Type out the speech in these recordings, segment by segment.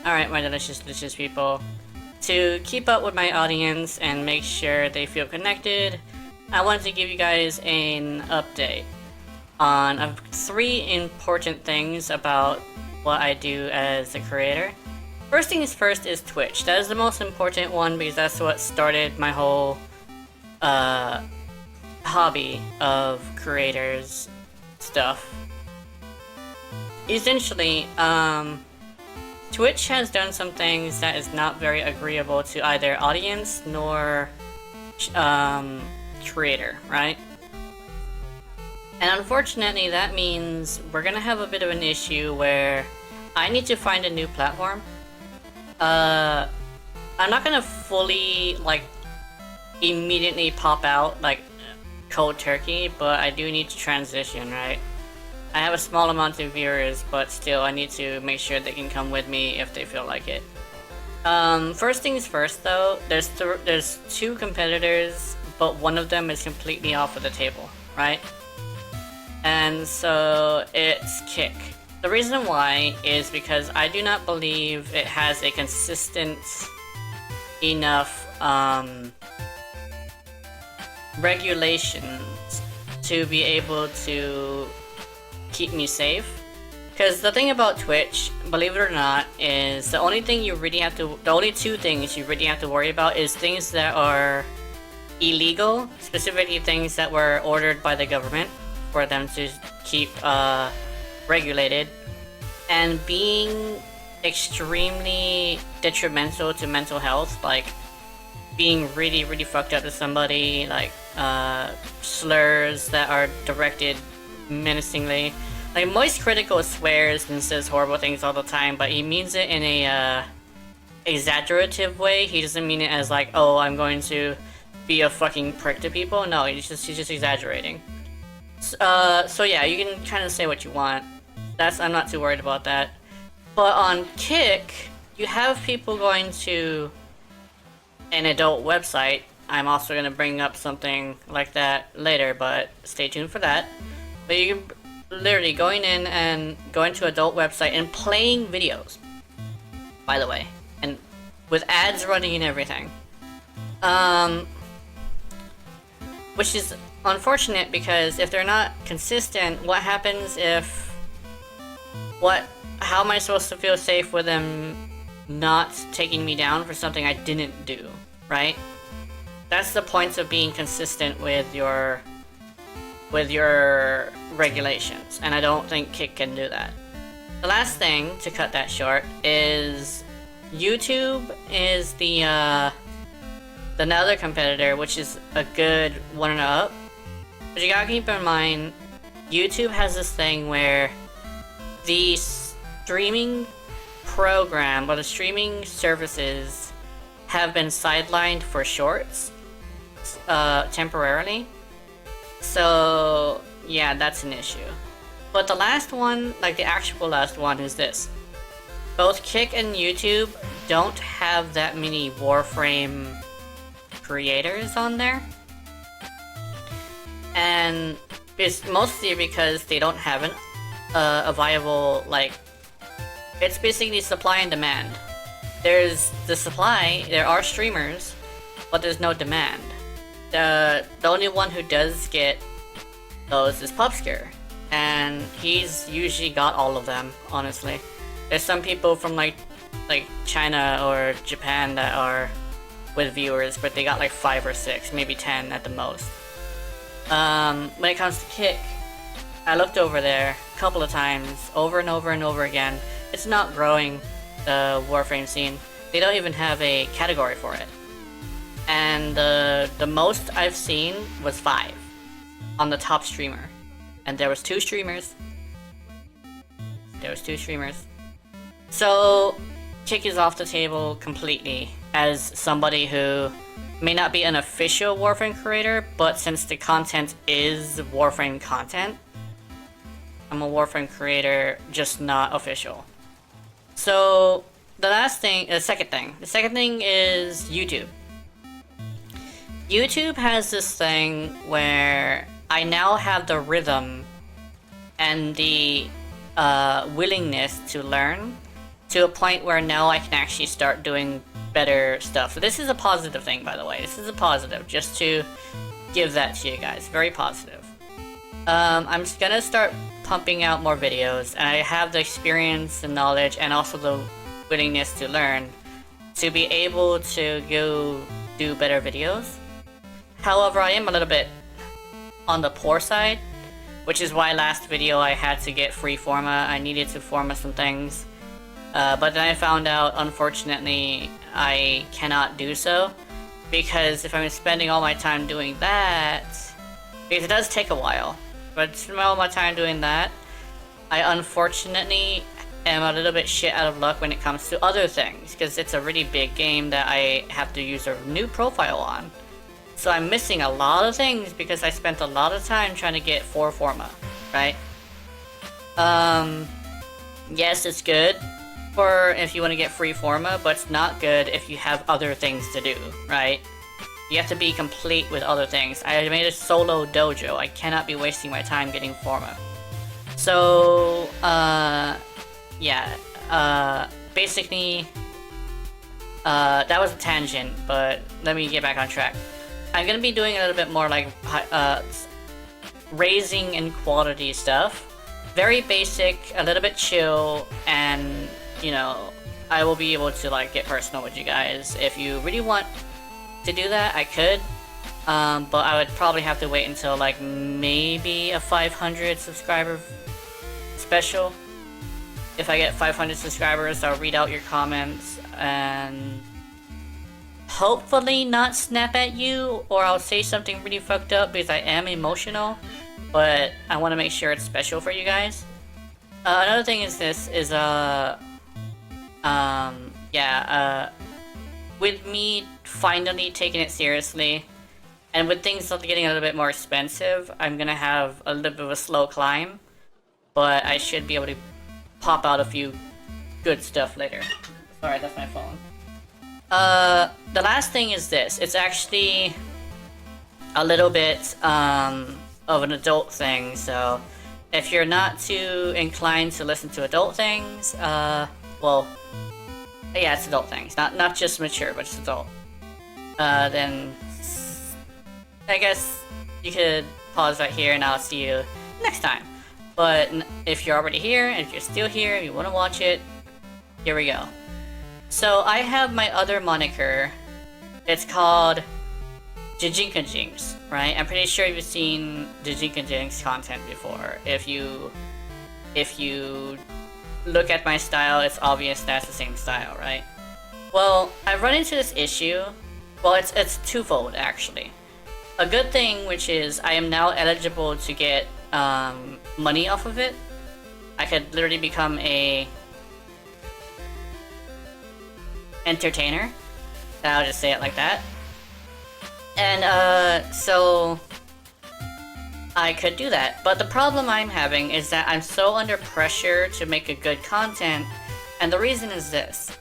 Alright, my delicious people. To keep up with my audience and make sure they feel connected, I wanted to give you guys an update on 3 important things about what I do as a creator. First things first is Twitch. That is the most important one because that's what started my whole hobby of creators stuff. Essentially, Twitch has done some things that is not very agreeable to either audience nor creator, right? And unfortunately, that means we're gonna have a bit of an issue where I need to find a new platform. I'm not gonna fully, like, immediately pop out, like, cold turkey, but I do need to transition, right? I have a small amount of viewers, but still, I need to make sure they can come with me if they feel like it. First things first, though, there's 2 competitors, but one of them is completely off of the table, right? And so it's Kick. The reason why is because I do not believe it has a consistent enough regulations to be able to keep me safe. Because the thing about Twitch, believe it or not, is the only 2 things you really have to worry about is things that are illegal, specifically things that were ordered by the government for them to keep regulated, and being extremely detrimental to mental health, like being really fucked up to somebody, like slurs that are directed menacingly. Like, Moist Critical swears and says horrible things all the time, but he means it in a exaggerative way. He doesn't mean it as like, oh, I'm going to be a fucking prick to people. No, he's just exaggerating. So yeah, you can kind of say what you want. I'm not too worried about that. But on Kick, you have people going to an adult website. I'm also going to bring up something like that later, but stay tuned for that. But you can literally going in and going to adult website and playing videos, by the way, and with ads running and everything. Which is unfortunate because if they're not consistent, what happens if... How am I supposed to feel safe with them not taking me down for something I didn't do, right? That's the point of being consistent with your regulations, and I don't think Kick can do that. The last thing, to cut that short, is YouTube is the other competitor, which is a good 1-and-up. But you gotta keep in mind, YouTube has this thing where the streaming program, or the streaming services, have been sidelined for shorts, temporarily. So, yeah, that's an issue. But the last one, like the actual last one, is this. Both Kick and YouTube don't have that many Warframe creators on there. And it's mostly because they don't have a viable, like... It's basically supply and demand. There's the supply, there are streamers, but there's no demand. The only one who does get those is Pupsker, and he's usually got all of them, honestly. There's some people from like China or Japan that are with viewers, but they got like 5 or 6, maybe 10 at the most. When it comes to Kick, I looked over there a couple of times, over and over and over again. It's not growing, the Warframe scene. They don't even have a category for it. And the most I've seen was 5 on the top streamer. And there was 2 streamers. So, Kick is off the table completely as somebody who may not be an official Warframe creator, but since the content is Warframe content, I'm a Warframe creator, just not official. So, the second thing is YouTube. YouTube has this thing where I now have the rhythm and the willingness to learn to a point where now I can actually start doing better stuff. So this is a positive thing, by the way. This is a positive, just to give that to you guys. Very positive. I'm just gonna start pumping out more videos, and I have the experience and knowledge and also the willingness to learn to be able to go do better videos. However, I am a little bit on the poor side, which is why last video I had to get free forma. I needed to forma some things, but then I found out, unfortunately, I cannot do so, because if I'm spending all my time doing that, because it does take a while, but spending all my time doing that, I unfortunately am a little bit shit out of luck when it comes to other things, because it's a really big game that I have to use a new profile on. So I'm missing a lot of things because I spent a lot of time trying to get 4 forma, right? Yes, it's good for if you want to get free forma, but it's not good if you have other things to do, right? You have to be complete with other things. I made a solo dojo. I cannot be wasting my time getting forma. So, yeah, basically, that was a tangent, but let me get back on track. I'm gonna be doing a little bit more like raising in quality stuff. Very basic, a little bit chill, and you know, I will be able to like get personal with you guys. If you really want to do that, I could, but I would probably have to wait until like maybe a 500 subscriber special. If I get 500 subscribers, I'll read out your comments and hopefully not snap at you, or I'll say something really fucked up because I am emotional, but I want to make sure it's special for you guys. Another thing is this is with me finally taking it seriously, and with things getting a little bit more expensive, I'm gonna have a little bit of a slow climb, but I should be able to pop out a few good stuff later. Sorry, that's my phone. The last thing is this. It's actually a little bit of an adult thing, so if you're not too inclined to listen to adult things, well, yeah, it's adult things, not just mature, but just adult. Then I guess you could pause right here, and I'll see you next time. But if you're already here, and if you're still here, and you want to watch it, here we go. So I have my other moniker. It's called Jijinka Jinx, right? I'm pretty sure you've seen Jijinka Jinx content before. If you look at my style, it's obvious that's the same style, right? Well, I've run into this issue. Well, it's twofold actually. A good thing, which is I am now eligible to get money off of it. I could literally become a entertainer. I'll just say it like that. And so I could do that. But the problem I'm having is that I'm so under pressure to make a good content, and the reason is this.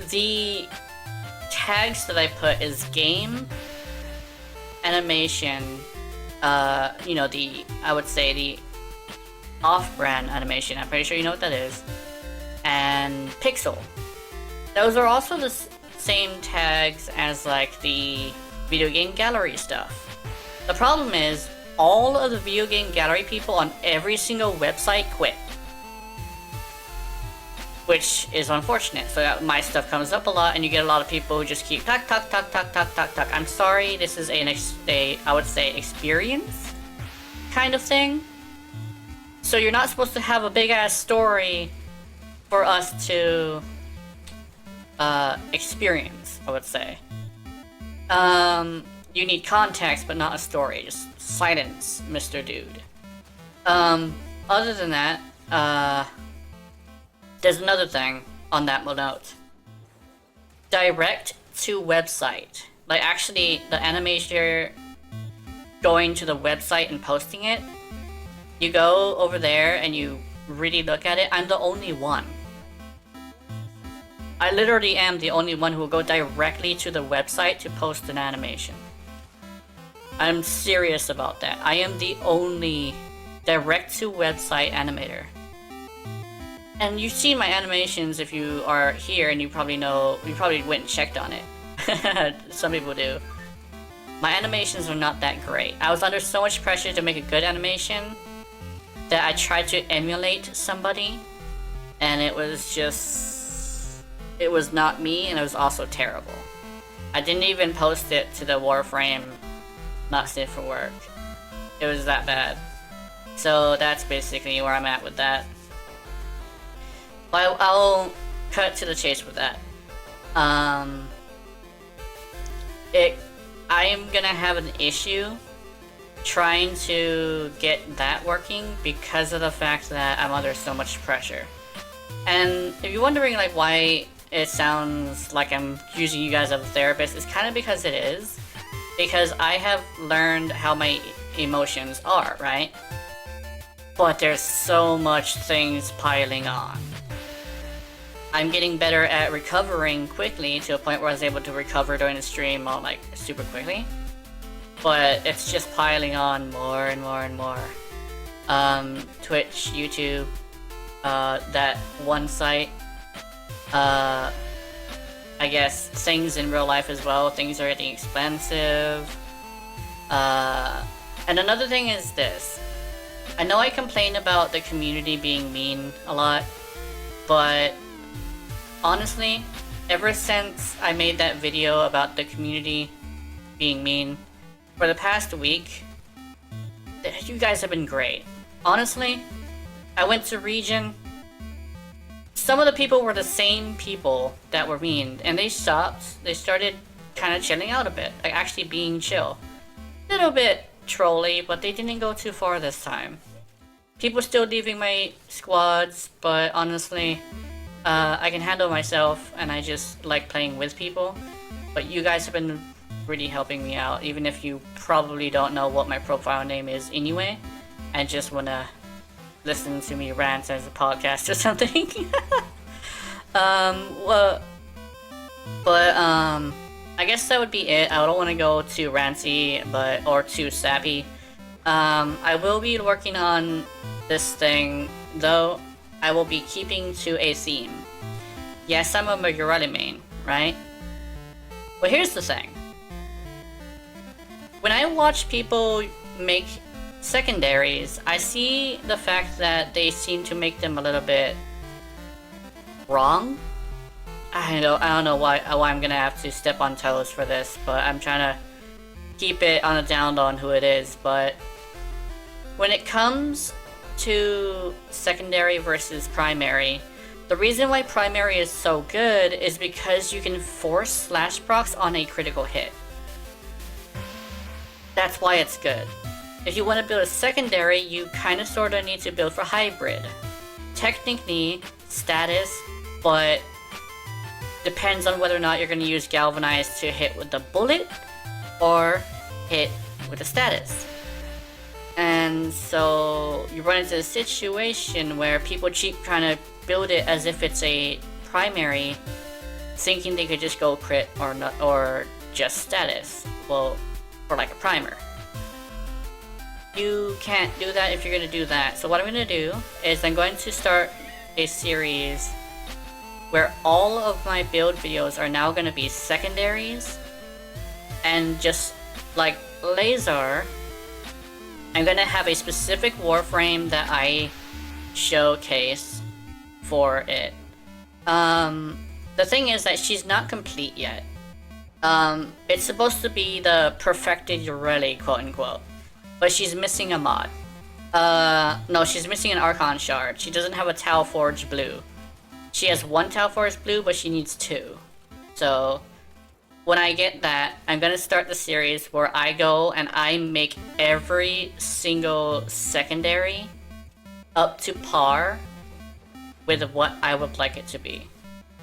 The tags that I put is game, animation, you know, I would say the off-brand animation, I'm pretty sure you know what that is, and pixel. Those are also the same tags as like the video game gallery stuff. The problem is, all of the video game gallery people on every single website quit. Which is unfortunate, so that my stuff comes up a lot and you get a lot of people who just keep tuck. I'm sorry, this is I would say experience kind of thing. So you're not supposed to have a big ass story for us to experience, I would say. You need context but not a story. Just silence, Mr. Dude. Other than that, there's another thing on that note. Direct to website. Like actually the animator going to the website and posting it. You go over there and you really look at it. I'm the only one. I literally am the only one who will go directly to the website to post an animation. I'm serious about that. I am the only direct to website animator. And you've seen my animations if you are here, and you probably know, you probably went and checked on it. Some people do. My animations are not that great. I was under so much pressure to make a good animation that I tried to emulate somebody, and it was just... it was not me, and it was also terrible. I didn't even post it to the Warframe Not Safe for Work. It was that bad. So that's basically where I'm at with that. I'll cut to the chase with that. I am gonna have an issue trying to get that working because of the fact that I'm under so much pressure. And if you're wondering like why it sounds like I'm using you guys as a therapist, it's kind of because it is. Because I have learned how my emotions are, right? But there's so much things piling on. I'm getting better at recovering quickly to a point where I was able to recover during the stream like super quickly. But it's just piling on more and more and more. Twitch, YouTube, that one site, I guess things in real life as well, things are getting expensive. And another thing is this. I know I complain about the community being mean a lot, but honestly, ever since I made that video about the community being mean, for the past week, you guys have been great. Honestly, I went to Region. Some of the people were the same people that were mean, and they stopped. They started kind of chilling out a bit, like actually being chill. Little bit trolly, but they didn't go too far this time. People still leaving my squads, but honestly, I can handle myself, and I just like playing with people. But you guys have been really helping me out, even if you probably don't know what my profile name is anyway, and just wanna listen to me rant as a podcast or something. I guess that would be it. I don't want to go too ranty, or too sappy. I will be working on this thing, though I will be keeping to a theme. Yes, I'm a Magurelli main, right? But here's the thing. When I watch people make secondaries, I see the fact that they seem to make them a little bit wrong. I don't know why I'm gonna have to step on toes for this, but I'm trying to keep it on a down low on who it is. But when it comes to secondary versus primary, the reason why primary is so good is because you can force slash procs on a critical hit. That's why it's good. If you want to build a secondary, you kind of sort of need to build for hybrid. Technically, status, but depends on whether or not you're going to use Galvanize to hit with the bullet or hit with the status. And so you run into a situation where people keep trying to build it as if it's a primary, thinking they could just go crit or not, or just status. Well, or like a primer. You can't do that if you're going to do that. So what I'm going to do is I'm going to start a series where all of my build videos are now going to be secondaries. And just like Laser, I'm going to have a specific Warframe that I showcase for it. The thing is that she's not complete yet. It's supposed to be the perfected Ureli, quote unquote. But she's missing a mod. No, she's missing an Archon shard. She doesn't have a Tau Forge blue. She has one Tau Forge blue, but she needs two. So, when I get that, I'm gonna start the series where I go and I make every single secondary up to par with what I would like it to be.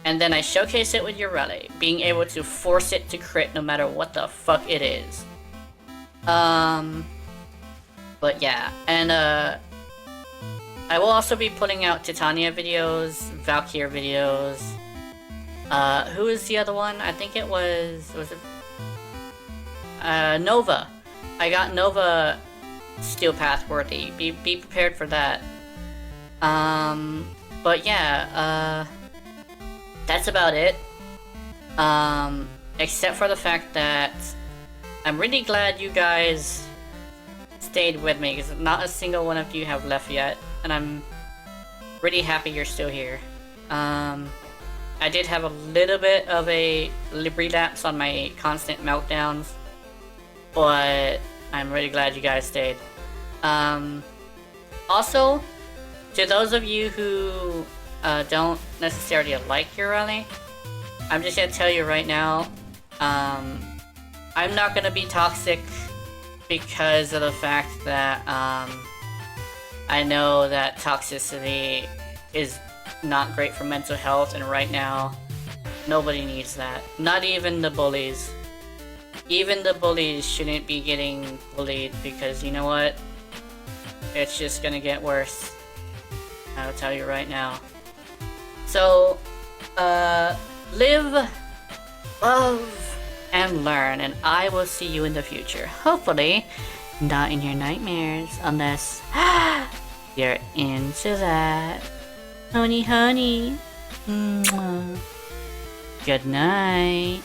And then I showcase it with Ureli, being able to force it to crit no matter what the fuck it is. But yeah, and I will also be putting out Titania videos, Valkyr videos. Who is the other one? I think it was it Nova. I got Nova Steel Path worthy. Be prepared for that. But yeah, that's about it. Except for the fact that I'm really glad you guys stayed with me, because not a single one of you have left yet, and I'm really happy you're still here. I did have a little bit of a relapse on my constant meltdowns, but I'm really glad you guys stayed. Also, to those of you who don't necessarily like Urali, I'm just gonna tell you right now, I'm not gonna be toxic because of the fact that I know that toxicity is not great for mental health, and right now nobody needs that. Not even the bullies. Even the bullies shouldn't be getting bullied, because you know what? It's just gonna get worse. I'll tell you right now. So, live, love, and learn, and I will see you in the future. Hopefully, not in your nightmares, unless you're into that. Honey, honey. Mwah. Good night.